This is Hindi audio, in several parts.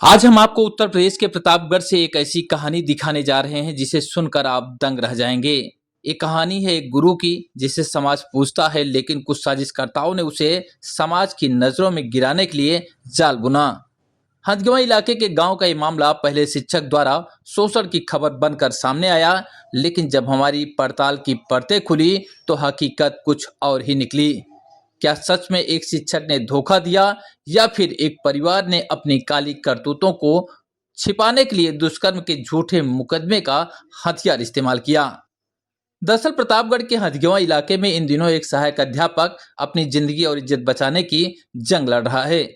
आज हम आपको उत्तर प्रदेश के प्रतापगढ़ से एक ऐसी कहानी दिखाने जा रहे हैं जिसे सुनकर आप दंग रह जाएंगे। ये कहानी है एक गुरु की जिसे समाज पूजता है, लेकिन कुछ साजिशकर्ताओं ने उसे समाज की नजरों में गिराने के लिए जाल बुना। हथगवां इलाके के गांव का ये मामला पहले शिक्षक द्वारा शोषण की खबर बनकर सामने आया, लेकिन जब हमारी पड़ताल की परतें खुली तो हकीकत कुछ और ही निकली। क्या सच में एक शिक्षक ने धोखा दिया या फिर एक परिवार ने अपनी काली करतूतों को छिपाने के लिए दुष्कर्म के झूठे मुकदमे का हथियार इस्तेमाल किया? दरअसल प्रतापगढ़ के हथगवां इलाके में इन दिनों एक सहायक अध्यापक अपनी जिंदगी और इज्जत बचाने की जंग लड़ रहा है।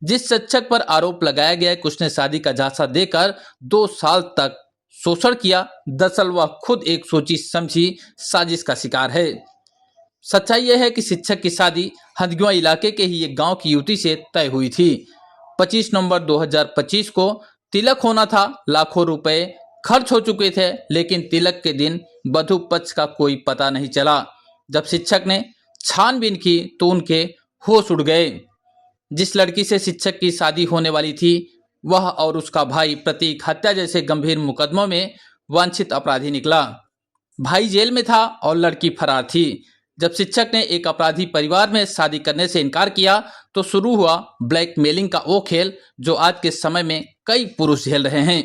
जिस शिक्षक पर आरोप लगाया गया है कि उसने शादी का झांसा देकर 2 साल तक शोषण किया, दरअसल वह खुद एक सोची समझी साजिश का शिकार है। सच्चाई यह है कि शिक्षक की शादी हथगवां इलाके के ही एक गांव की युवती से तय हुई थी। 25 नवंबर 2025 को तिलक होना था। लाखों रुपए खर्च हो चुके थे, लेकिन तिलक के दिन वधु पक्ष का कोई पता नहीं चला। जब शिक्षक ने छानबीन की तो उनके होश उड़ गए। जिस लड़की से शिक्षक की शादी होने वाली थी, वह और उसका भाई प्रतीक हत्या जैसे गंभीर मुकदमों में वांछित अपराधी निकला। भाई जेल में था और लड़की फरार थी। जब शिक्षक ने एक अपराधी परिवार में शादी करने से इनकार किया तो शुरू हुआ ब्लैकमेलिंग का वो खेल जो आज के समय में कई पुरुष झेल रहे हैं।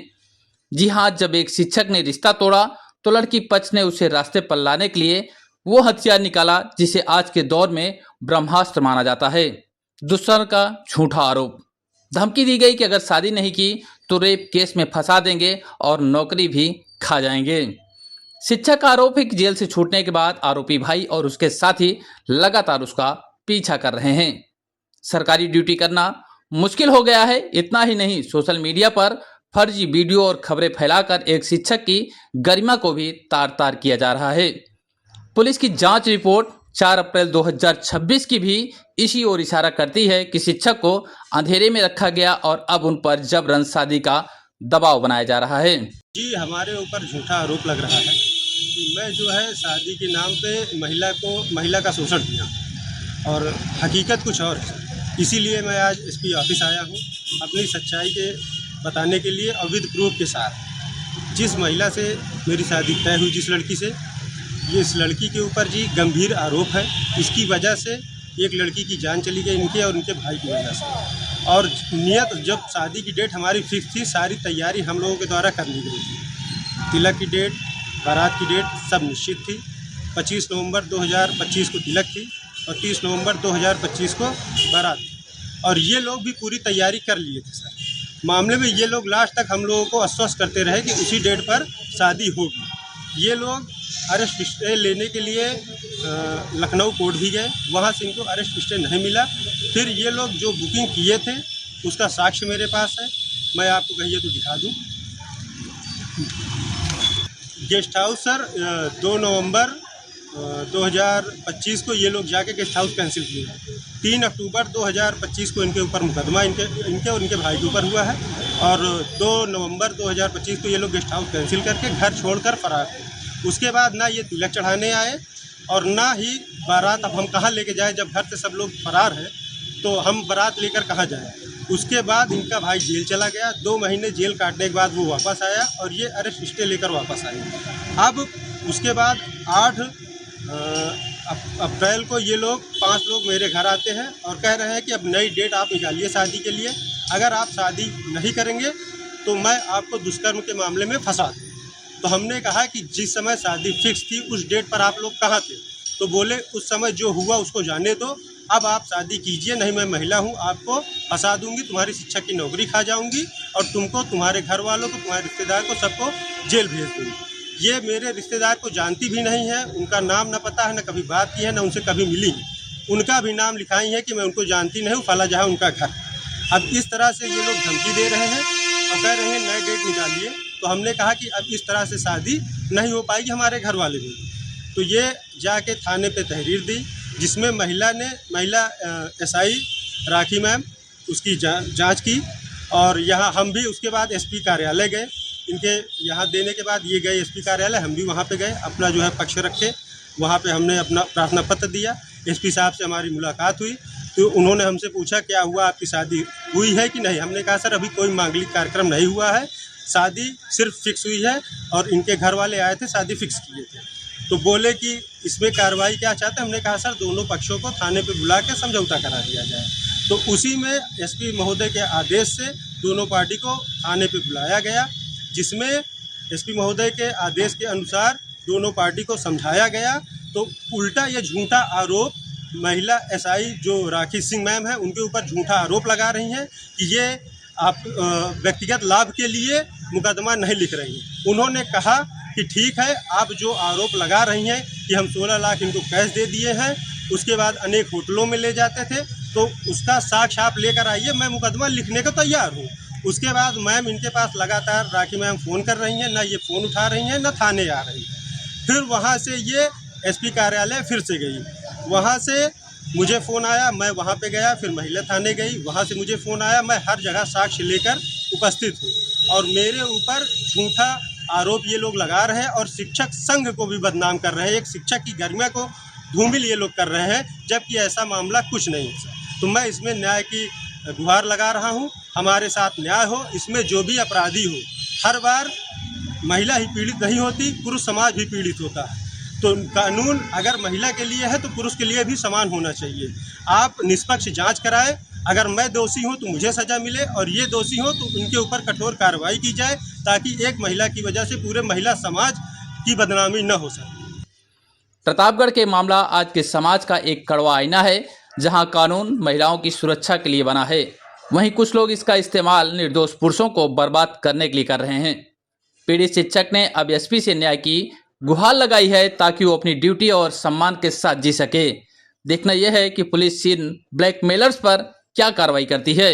जी हाँ, जब एक शिक्षक ने रिश्ता तोड़ा तो लड़की पक्ष ने उसे रास्ते पर लाने के लिए वो हथियार निकाला जिसे आज के दौर में ब्रह्मास्त्र माना जाता है। दुष्कर्म का झूठा आरोप, धमकी दी गई कि अगर शादी नहीं की तो रेप केस में फंसा देंगे और नौकरी भी खा जाएंगे। शिक्षक का आरोप है कि जेल से छूटने के बाद आरोपी भाई और उसके साथी लगातार उसका पीछा कर रहे हैं। सरकारी ड्यूटी करना मुश्किल हो गया है। इतना ही नहीं, सोशल मीडिया पर फर्जी वीडियो और खबरें फैलाकर एक शिक्षक की गरिमा को भी तार तार किया जा रहा है। पुलिस की जांच रिपोर्ट 4 अप्रैल 2026 की भी इसी ओर इशारा करती है कि शिक्षक को अंधेरे में रखा गया और अब उन पर जबरन शादी का दबाव बनाया जा रहा है। जी, हमारे ऊपर झूठा आरोप लग रहा है कि मैं जो है शादी के नाम पे महिला का शोषण किया और हकीकत कुछ और है। इसीलिए मैं आज एसपी ऑफिस आया हूँ अपनी सच्चाई के बताने के लिए और विद प्रूफ के साथ। जिस महिला से मेरी शादी तय हुई, जिस लड़की से, ये इस लड़की के ऊपर जी गंभीर आरोप है। इसकी वजह से एक लड़की की जान चली गई, इनके और उनके भाई की वजह से। और नियत जब शादी की डेट हमारी फिक्स थी, सारी तैयारी हम लोगों के द्वारा कर ली गई थी। तिलक की डेट, बारात की डेट सब निश्चित थी। 25 नवंबर 2025 को तिलक थी और 30 नवंबर 2025 को बारात थी। और ये लोग भी पूरी तैयारी कर लिए थे सर। मामले में ये लोग लास्ट तक हम लोगों को आश्वस्त करते रहे कि उसी डेट पर शादी होगी। ये लोग अरेस्ट स्टे लेने के लिए लखनऊ कोर्ट भी गए, वहाँ से इनको अरेस्ट स्टे नहीं मिला। फिर ये लोग जो बुकिंग किए थे उसका साक्ष्य मेरे पास है, मैं आपको कहिए तो दिखा दूँ। गेस्ट हाउस सर 2 नवंबर 2025 को ये लोग जाके गेस्ट हाउस कैंसिल किए। 3 अक्टूबर 2025 को इनके ऊपर मुकदमा इनके और इनके भाई के ऊपर हुआ है और 2 नवंबर 2025 को ये लोग गेस्ट हाउस कैंसिल करके घर छोड़कर फरार थे। उसके बाद ना ये तिलक चढ़ाने आए और ना ही बारात। अब हम कहाँ लेके जाए जब घर से सब लोग फरार हैं, तो हम बारात लेकर कहाँ जाएँ। उसके बाद इनका भाई जेल चला गया। 2 महीने जेल काटने के बाद वो वापस आया और ये अरेस्ट स्टे लेकर वापस आए। अब उसके बाद 8 अप्रैल को ये लोग 5 लोग मेरे घर आते हैं और कह रहे हैं कि अब नई डेट आप निकालिए शादी के लिए। अगर आप शादी नहीं करेंगे तो मैं आपको दुष्कर्म के मामले में फंसा दूँ। तो हमने कहा कि जिस समय शादी फिक्स थी उस डेट पर आप लोग कहाँ थे? तो बोले उस समय जो हुआ उसको जाने दो, अब आप शादी कीजिए, नहीं मैं महिला हूँ, आपको फंसा दूंगी, तुम्हारी शिक्षक की नौकरी खा जाऊंगी और तुमको, तुम्हारे घर वालों को, तुम्हारे रिश्तेदार को, सबको जेल भेज दूंगी। ये मेरे रिश्तेदार को जानती भी नहीं है, उनका नाम न पता है, न कभी बात की है, न उनसे कभी मिली है। उनका भी नाम लिखाई है कि मैं उनको जानती नहीं हूँ, फला जहाँ उनका घर। अब इस तरह से ये लोग धमकी दे रहे हैं और कह रहे हैं नए डेट निकालिए। तो हमने कहा कि अब इस तरह से शादी नहीं हो पाएगी, हमारे घर वाले भी। तो ये जाके थाने पे तहरीर दी, जिसमें महिला एसआई राखी मैम उसकी जांच की और यहाँ हम भी उसके बाद एसपी कार्यालय गए। इनके यहाँ देने के बाद ये गए एसपी कार्यालय, हम भी वहाँ पे गए, अपना जो है पक्ष रखे। वहाँ पे हमने अपना प्रार्थना पत्र दिया। एसपी साहब से हमारी मुलाकात हुई तो उन्होंने हमसे पूछा क्या हुआ, आपकी शादी हुई है कि नहीं। हमने कहा सर अभी कोई मांगलिक कार्यक्रम नहीं हुआ है, शादी सिर्फ फिक्स हुई है और इनके घर वाले आए थे, शादी फिक्स किए थे। तो बोले कि इसमें कार्रवाई क्या चाहते हैं। हमने कहा सर दोनों पक्षों को थाने पे बुला के समझौता करा दिया जाए। तो उसी में एसपी महोदय के आदेश से दोनों पार्टी को थाने पे बुलाया गया, जिसमें एसपी महोदय के आदेश के अनुसार दोनों पार्टी को समझाया गया। तो उल्टा ये झूठा आरोप महिला एसआई जो राखी सिंह मैम है उनके ऊपर झूठा आरोप लगा रही हैं कि ये आप व्यक्तिगत लाभ के लिए मुकदमा नहीं लिख रही हैं। उन्होंने कहा कि ठीक है, आप जो आरोप लगा रही हैं कि हम 16 लाख इनको कैश दे दिए हैं, उसके बाद अनेक होटलों में ले जाते थे, तो उसका साक्ष्य आप लेकर आइए, मैं मुकदमा लिखने को तैयार हूँ। उसके बाद मैम इनके पास लगातार राखी मैम फ़ोन कर रही हैं, ना ये फ़ोन उठा रही हैं, ना थाने आ रही हैं। फिर वहाँ से ये एसपी कार्यालय फिर से गई, वहाँ से मुझे फ़ोन आया, मैं वहाँ पे गया, फिर महिला थाने गई, वहाँ से मुझे फ़ोन आया, मैं हर जगह साक्ष्य लेकर उपस्थित हूँ और मेरे ऊपर झूठा आरोप ये लोग लगा रहे हैं और शिक्षक संघ को भी बदनाम कर रहे हैं। एक शिक्षक की गरिमा को धूमिल ये लोग कर रहे हैं, जबकि ऐसा मामला कुछ नहीं है। तो मैं इसमें न्याय की गुहार लगा रहा हूँ, हमारे साथ न्याय हो। इसमें जो भी अपराधी हो, हर बार महिला ही पीड़ित नहीं होती, पुरुष समाज भी पीड़ित होता है। तो कानून अगर महिला के लिए है तो पुरुष के लिए भी समान होना चाहिए। आप निष्पक्ष जांच कराएं, अगर मैं दोषी हूं तो मुझे सज़ा मिले और ये दोषी हो तो उनके ऊपर कठोर कार्रवाई की जाए, ताकि एक महिला की वजह से पूरे महिला समाज की बदनामी न हो सके। प्रतापगढ़ के मामला आज के समाज का एक कड़वा आईना है, जहां कानून महिलाओं की सुरक्षा के लिए बना है, वहीं कुछ लोग इसका इस्तेमाल निर्दोष पुरुषों को बर्बाद करने के लिए कर रहे हैं। पीड़ित शिक्षक ने अब एसपी से न्याय की गुहार लगाई है, ताकि वो अपनी ड्यूटी और सम्मान के साथ जी सके। देखना यह है कि पुलिस इन ब्लैकमेलर्स पर क्या कार्रवाई करती है।